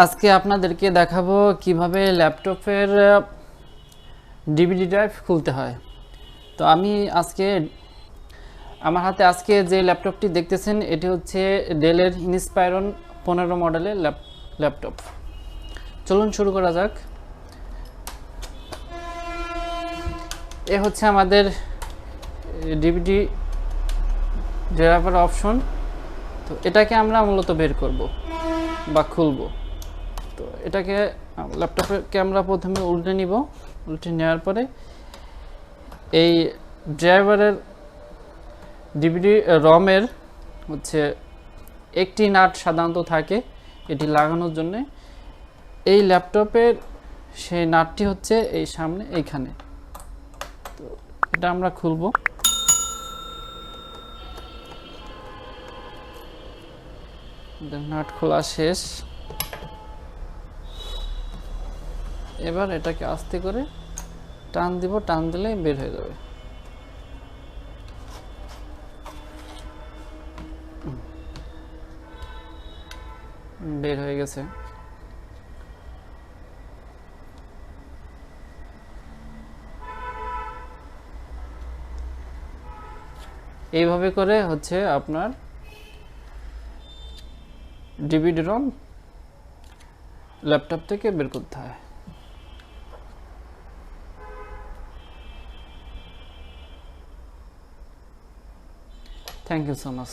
আজকে আপনাদেরকে দেখাবো কিভাবে ল্যাপটপের ডিভিডি ড্রাইভ খুলতে হয়। তো আমি আমার হাতে আজকে যে ল্যাপটপটি দেখতেছেন এটি হচ্ছে ডেলের ইনস্পায়রন 15 মডেলের ল্যাপটপ। চলুন শুরু করা যাক। এ হচ্ছে আমাদের ডিভিডি ড্রাইভার অপশন। তো এটাকে আমরা মূলত বের করব বা খুলব। তো এটাকে ল্যাপটপকে আমরা প্রথমে উল্টে নিব। উল্টে নেওয়ার পরে এই ড্রাইভারের ডিভিডি রমের হচ্ছে একটি নাট সাধারণত থাকে এটি লাগানোর জন্য। এই ল্যাপটপের সেই নাটটি হচ্ছে এই সামনে এইখানে। তো এটা আমরা খুলব। নাট খোলা শেষ। এবার এটাকে আস্তে করে টান দিব, টান দিলে বের হয়ে যাবে। বের হয়ে গেছে। এইভাবে করে হচ্ছে আপনার ডিভিডি রম ল্যাপটপ থেকে বের করতে হয়। Thank you so much.